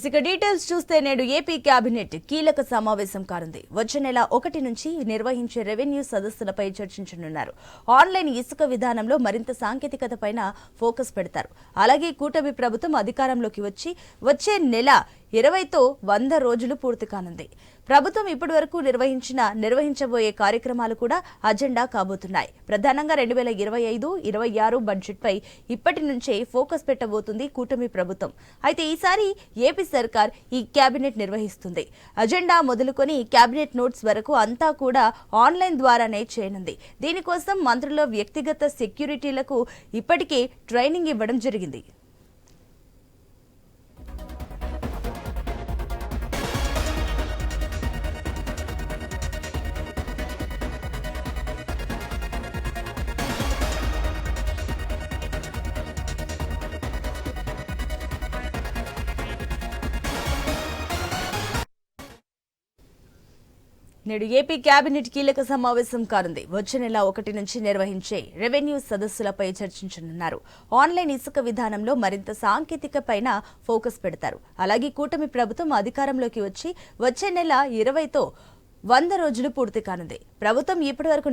ఇక డీటెయిల్స్ చూస్తే నేడు ఏపీ కేబినెట్ కీలక సమావేశం కానుంది. వచ్చే నెల 1 నుంచి నిర్వహించే రెవెన్యూ సదస్సులపై చర్చించనున్నారు. ఆన్లైన్ ఇసుక విధానంలో మరింత సాంకేతికతపైన ఫోకస్ పెడతారు. అలాగే కూటమి ప్రభుత్వం అధికారంలోకి వచ్చే నెల 20తో 100 రోజులు పూర్తి కానుంది. ప్రభుత్వం ఇప్పటివరకు నిర్వహించబోయే కార్యక్రమాలు కూడా అజెండా కాబోతున్నాయి. ప్రధానంగా 2025-26 బడ్జెట్పై ఇప్పటి నుంచే ఫోకస్ పెట్టబోతుంది కూటమి ప్రభుత్వం. అయితే ఈసారి ఏపీ సర్కార్ ఈ కేబినెట్ నిర్వహిస్తుంది. అజెండా మొదలుకొని కేబినెట్ నోట్స్ వరకు అంతా కూడా ఆన్లైన్ ద్వారానే చేయనుంది. దీనికోసం మంత్రుల వ్యక్తిగత సెక్యూరిటీలకు ఇప్పటికే ట్రైనింగ్ ఇవ్వడం జరిగింది. నేడు ఏపీ కేబినెట్ కీలక సమావేశం కానుంది. వచ్చే నెల 1 నుంచి నిర్వహించే రెవెన్యూ సదస్సులపై చర్చించనున్నారు. ఆన్లైన్ ఇసుక విధానంలో మరింత సాంకేతికపైన ఫోకస్ పెడతారు. అలాగే కూటమి ప్రభుత్వం అధికారంలోకి వచ్చే నెల 20తో 100 రోజులు పూర్తి కానుంది. ప్రభుత్వం ఇప్పటివరకు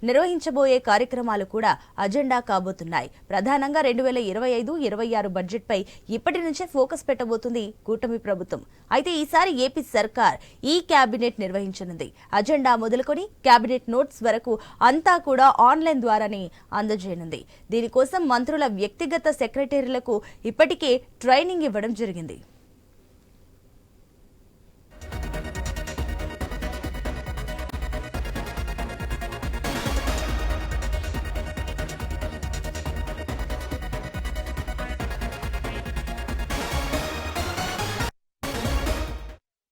నిర్వహించబోయే కార్యక్రమాలు కూడా అజెండా కాబోతున్నాయి. ప్రధానంగా 2025-26 బడ్జెట్పై ఇప్పటి నుంచే ఫోకస్ పెట్టబోతుంది కూటమి ప్రభుత్వం. అయితే ఈసారి ఏపీ సర్కార్ ఈ కేబినెట్ నిర్వహించనుంది. అజెండా మొదలుకొని కేబినెట్ నోట్స్ వరకు అంతా కూడా ఆన్లైన్ ద్వారానే అందజేయనుంది. దీనికోసం మంత్రుల వ్యక్తిగత సెక్రటరీలకు ఇప్పటికే ట్రైనింగ్ ఇవ్వడం జరిగింది.